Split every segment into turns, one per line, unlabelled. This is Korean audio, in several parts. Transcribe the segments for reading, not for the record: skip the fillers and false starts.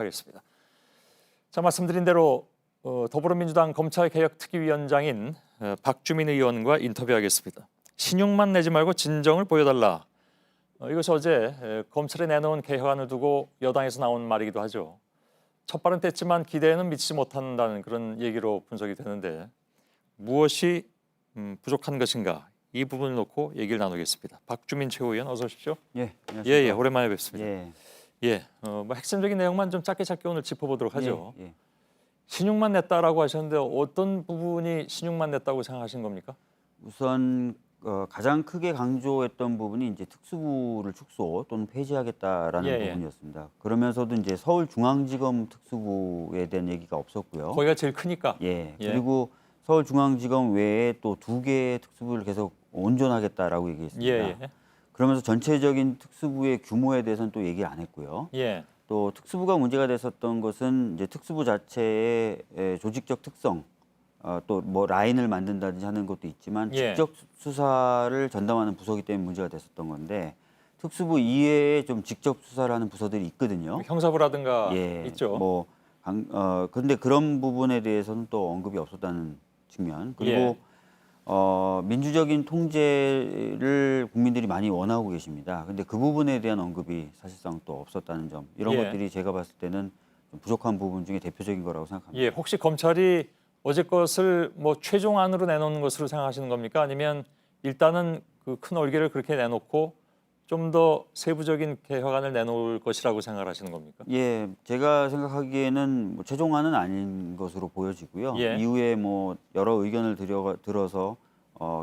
하겠습니다. 자, 말씀드린 대로 더불어민주당 검찰개혁특위위원장인 박주민 의원과 인터뷰하겠습니다. 신용만 내지 말고 진정을 보여달라. 이것이 어제 검찰에 내놓은 개혁안을 두고 여당에서 나온 말이기도 하죠. 첫 발은 뗐지만 기대에는 미치지 못한다는 그런 얘기로 분석이 되는데 무엇이 부족한 것인가? 이 부분을 놓고 얘기를 나누겠습니다. 박주민 최고위원 어서 오십시오.
예, 안녕하십니까.
예, 오랜만에 뵙습니다.
예,
뭐 핵심적인 내용만 좀 짧게 오늘 짚어보도록 하죠.
예.
신용만 냈다라고 하셨는데 어떤 부분이 신용만 냈다고 생각하신 겁니까?
우선 가장 크게 강조했던 부분이 이제 특수부를 축소 또는 폐지하겠다라는 부분이었습니다. 그러면서도 이제 서울중앙지검 특수부에 대한 얘기가 없었고요.
거기가 제일 크니까.
그리고 서울중앙지검 외에 또 2개의 특수부를 계속 온전하겠다라고 얘기했습니다. 그러면서 전체적인 특수부의 규모에 대해서는 또 얘기를 안 했고요. 또 특수부가 문제가 됐었던 것은 이제 특수부 자체의 조직적 특성, 또 뭐 라인을 만든다든지 하는 것도 있지만 직접 수사를 전담하는 부서기 때문에 문제가 됐었던 건데 특수부 이외에 좀 직접 수사를 하는 부서들이 있거든요.
형사부라든가 있죠.
근데 그런 부분에 대해서는 또 언급이 없었다는 측면. 그리고 민주적인 통제를 국민들이 많이 원하고 계십니다. 근데 그 부분에 대한 언급이 사실상 또 없었다는 점. 이런 것들이 제가 봤을 때는 좀 부족한 부분 중에 대표적인 거라고 생각합니다.
혹시 검찰이 어제 것을 뭐 최종안으로 내놓는 것으로 생각하시는 겁니까? 아니면 일단은 그 큰 얼개를 그렇게 내놓고 좀 더 세부적인 개혁안을 내놓을 것이라고 생각하시는 겁니까?
제가 생각하기에는 뭐 최종안은 아닌 것으로 보여지고요. 이후에 뭐 여러 의견을 들어서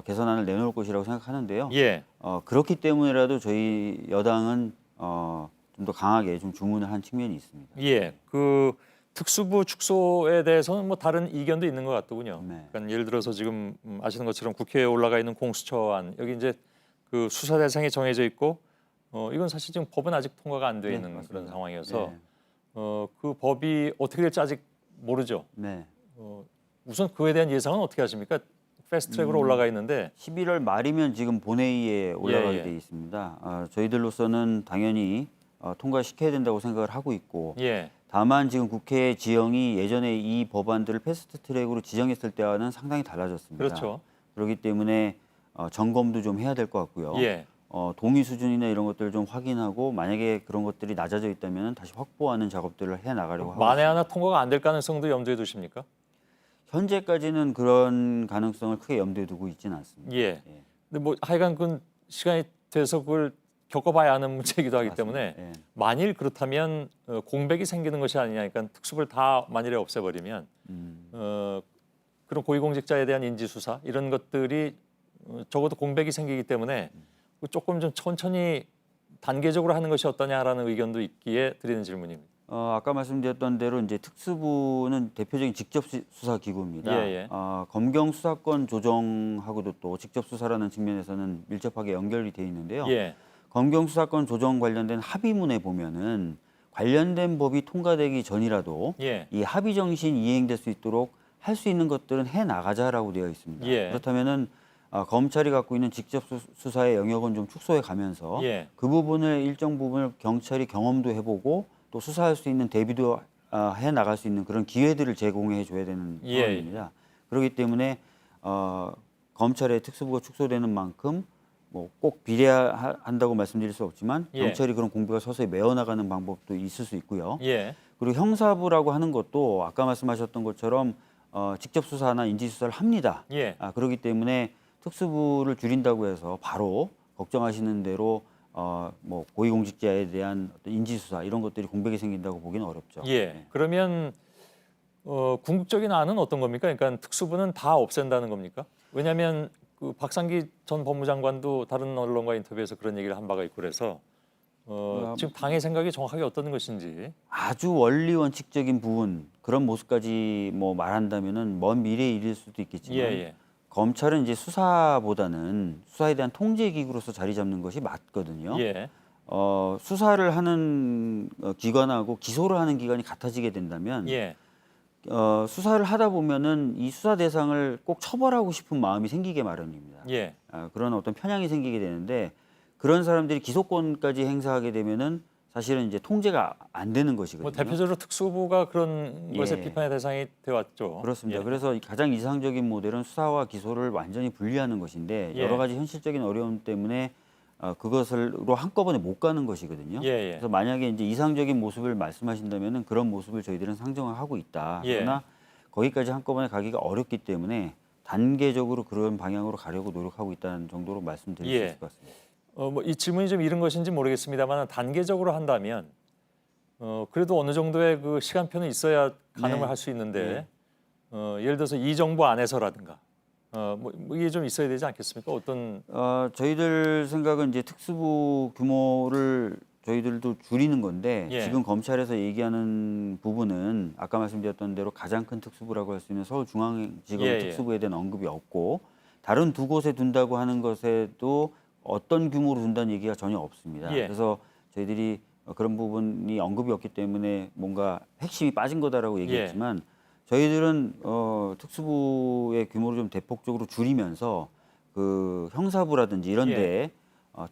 개선안을 내놓을 것이라고 생각하는데요. 그렇기 때문에라도 저희 여당은 좀 더 강하게 좀 주문을 한 측면이 있습니다.
그 특수부 축소에 대해서는 뭐 다른 이견도 있는 것 같더군요. 그러니까 예를 들어서 지금 아시는 것처럼 국회에 올라가 있는 공수처안 여기 이제 그 수사 대상이 정해져 있고 이건 사실 지금 법은 아직 통과가 안 돼 있는 그런 상황이어서 그 법이 어떻게 될지 아직 모르죠. 우선 그에 대한 예상은 어떻게 하십니까? 패스트트랙으로 올라가 있는데
11월 말이면 지금 본회의에 올라가게 돼 있습니다. 저희들로서는 당연히 통과시켜야 된다고 생각을 하고 있고 다만 지금 국회 지형이 예전에 이 법안들을 패스트트랙으로 지정했을 때와는 상당히 달라졌습니다.
그렇죠.
그렇기 때문에 점검도 좀 해야 될 것 같고요. 동의 수준이나 이런 것들을 좀 확인하고 만약에 그런 것들이 낮아져 있다면 다시 확보하는 작업들을 해 나가려고 하고
만에
있습니다.
하나 통과가 안 될 가능성도 염두에 두십니까?
현재까지는 그런 가능성을 크게 염두에 두고 있지는 않습니다.
근데 뭐 하여간 그 시간이 돼서 그걸 겪어봐야 하는 문제이기도 하기 때문에 만일 그렇다면 공백이 생기는 것이 아니냐. 그러니까 특수부를 다 만일에 없애버리면 그런 고위공직자에 대한 인지수사 이런 것들이 적어도 공백이 생기기 때문에 조금 좀 천천히 단계적으로 하는 것이 어떠냐라는 의견도 있기에 드리는 질문입니다.
아까 말씀드렸던 대로 이제 특수부는 대표적인 직접 수사 기구입니다. 검경 수사권 조정하고도 또 직접 수사라는 측면에서는 밀접하게 연결이 돼 있는데요. 검경 수사권 조정 관련된 합의문에 보면은 관련된 법이 통과되기 전이라도 이 합의 정신이 이행될 수 있도록 할 수 있는 것들은 해 나가자라고 되어 있습니다. 그렇다면은 검찰이 갖고 있는 직접 수사의 영역은 좀 축소해 가면서 그 부분을 일정 부분을 경찰이 경험도 해보고 또 수사할 수 있는 대비도 해 나갈 수 있는 그런 기회들을 제공해 줘야 되는 상황입니다. 그렇기 때문에 검찰의 특수부가 축소되는 만큼 뭐 꼭 비례한다고 말씀드릴 수 없지만 경찰이 그런 공백을 서서히 메워나가는 방법도 있을 수 있고요. 그리고 형사부라고 하는 것도 아까 말씀하셨던 것처럼 직접 수사나 인지 수사를 합니다. 그렇기 때문에 특수부를 줄인다고 해서 바로 걱정하시는 대로 뭐 고위공직자에 대한 어떤 인지 수사 이런 것들이 공백이 생긴다고 보기는 어렵죠.
그러면 궁극적인 안은 어떤 겁니까? 그러니까 특수부는 다 없앤다는 겁니까? 왜냐하면 그 박상기 전 법무장관도 다른 언론과 인터뷰에서 그런 얘기를 한 바가 있고 그래서 지금 당의 생각이 정확하게 어떤 것인지
아주 원리 원칙적인 부분 그런 모습까지 뭐 말한다면은 먼 미래의 일일 수도 있겠지만 검찰은 이제 수사보다는 수사에 대한 통제 기구로서 자리 잡는 것이 맞거든요. 수사를 하는 기관하고 기소를 하는 기관이 같아지게 된다면 수사를 하다 보면은 이 수사 대상을 꼭 처벌하고 싶은 마음이 생기게 마련입니다. 그런 어떤 편향이 생기게 되는데 그런 사람들이 기소권까지 행사하게 되면은 사실은 이제 통제가 안 되는 것이거든요.
뭐 대표적으로 특수부가 그런 것의
예.
비판의 대상이 되었죠.
그렇습니다.
예.
그래서 가장 이상적인 모델은 수사와 기소를 완전히 분리하는 것인데
예.
여러 가지 현실적인 어려움 때문에 그것으로 한꺼번에 못 가는 것이거든요.
예, 예.
그래서 만약에 이제 이상적인 모습을 말씀하신다면은 그런 모습을 저희들은 상정을 하고 있다.
예.
그러나 거기까지 한꺼번에 가기가 어렵기 때문에 단계적으로 그런 방향으로 가려고 노력하고 있다는 정도로 말씀드릴
예.
수 있을 것 같습니다.
뭐 이 질문이 좀 이른 것인지 모르겠습니다만 단계적으로 한다면 그래도 어느 정도의 그 시간표는 있어야 가늠을
네.
할 수 있는데 예를 들어서 이 정부 안에서라든가 뭐 이게 좀 있어야 되지 않겠습니까? 어떤
저희들 생각은 이제 특수부 규모를 저희들도 줄이는 건데
예.
지금 검찰에서 얘기하는 부분은 아까 말씀드렸던 대로 가장 큰 특수부라고 할 수 있는 서울중앙지검
예, 예.
특수부에 대한 언급이 없고 다른 두 곳에 둔다고 하는 것에도 어떤 규모로 둔다는 얘기가 전혀 없습니다.
예.
그래서 저희들이 그런 부분이 언급이 없기 때문에 뭔가 핵심이 빠진 거다라고 얘기했지만 저희들은 특수부의 규모를 좀 대폭적으로 줄이면서 그 형사부라든지 이런 데에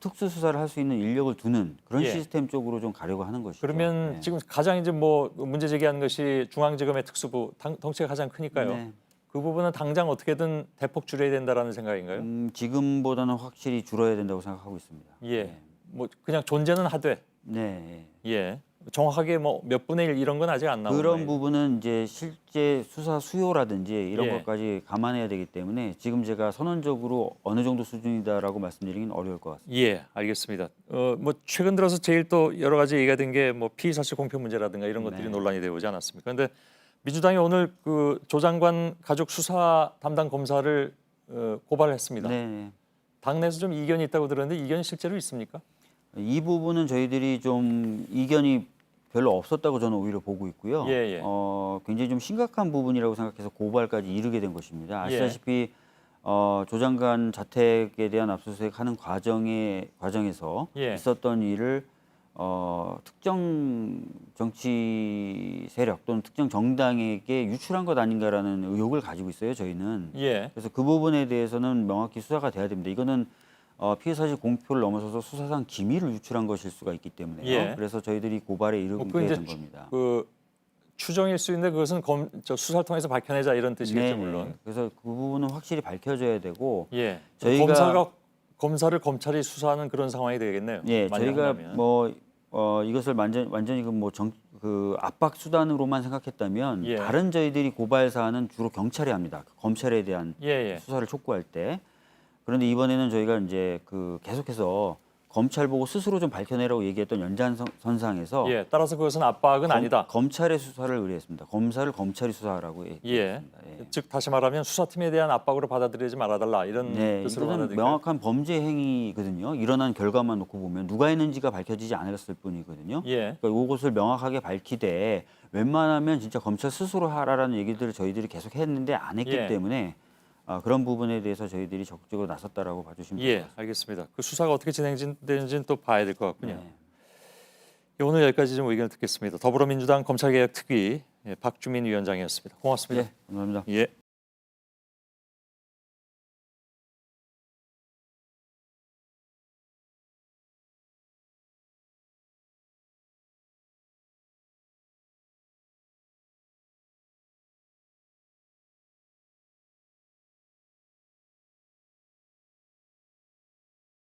특수 수사를 할 수 있는 인력을 두는 그런
예.
시스템 쪽으로 좀 가려고 하는 것이죠.
그러면
네.
지금 가장 이제 뭐 문제 제기하는 것이 중앙지검의 특수부 덩치가 가장 크니까요.
네.
그 부분은 당장 어떻게든 대폭 줄여야 된다라는 생각인가요?
지금보다는 확실히 줄어야 된다고 생각하고 있습니다.
예. 뭐 그냥 존재는 하되
네.
예. 정확하게 뭐 몇 분의 1 이런 건 아직 안 나오고
그런 부분은 이제 실제 수사 수요라든지 이런
예.
것까지 감안해야 되기 때문에 지금 제가 선언적으로 어느 정도 수준이다라고 말씀드리긴 어려울 것 같습니다.
예, 알겠습니다. 뭐 최근 들어서 제일 또 여러 가지 얘기가 된 게 뭐 피의 사실 공표 문제라든가 이런 것들이
네.
논란이 되어 오지 않았습니까? 그런데 민주당이 오늘 그 조 장관 가족 수사 담당 검사를 고발했습니다.
네.
당내에서 좀 이견이 있다고 들었는데 이견이 실제로 있습니까?
이 부분은 저희들이 좀 이견이 별로 없었다고 저는 오히려 보고 있고요.
예, 예.
굉장히 좀 심각한 부분이라고 생각해서 고발까지 이르게 된 것입니다.
예.
아시다시피 조 장관 자택에 대한 압수수색하는 과정에서
예.
있었던 일을 특정 정치 세력 또는 특정 정당에게 유출한 것 아닌가라는 의혹을 가지고 있어요. 저희는.
예.
그래서 그 부분에 대해서는 명확히 수사가 돼야 됩니다. 이거는 피해 사실 공표를 넘어서서 수사상 기밀을 유출한 것일 수가 있기 때문에요.
예.
그래서 저희들이 고발에 이르게
그 이제
된 겁니다.
그 추정일 수 있는데 그것은 수사를 통해서 밝혀내자 이런 뜻이겠죠, 물론.
그래서 그 부분은 확실히 밝혀져야 되고
예.
저희가
검사를 검찰이 수사하는 그런 상황이 되겠네요.
예,
만약
저희가
한다면.
뭐 이것을 완전히 그 압박 수단으로만 생각했다면
예.
다른 저희들이 고발 사안은 주로 경찰이 합니다. 검찰에 대한
예, 예.
수사를 촉구할 때. 그런데 이번에는 저희가 이제 그 계속해서 검찰 보고 스스로 좀 밝혀내라고 얘기했던 연장선상에서
예. 따라서 그것은 압박은 아니다.
검찰의 수사를 의뢰했습니다. 검사를 검찰이 수사하라고
예.
얘기했습니다. 예.
즉 다시 말하면 수사팀에 대한 압박으로 받아들이지 말아달라 이런
네,
뜻으로
이거는
받아들일까요?
명확한 범죄 행위거든요. 일어난 결과만 놓고 보면 누가 했는지가 밝혀지지 않았을 뿐이거든요.
예.
그러니까 이것을 명확하게 밝히되 웬만하면 진짜 검찰 스스로 하라라는 얘기들을 저희들이 계속 했는데 안 했기
예.
때문에 그런 부분에 대해서 저희들이 적극적으로 나섰다라고 봐주시면 될 것
예,
같습니다.
알겠습니다. 그 수사가 어떻게 진행되는지는 또 봐야 될 것 같군요.
네.
예, 오늘 여기까지 좀 의견을 듣겠습니다. 더불어민주당 검찰개혁특위 박주민 위원장이었습니다. 고맙습니다.
예, 감사합니다.
예.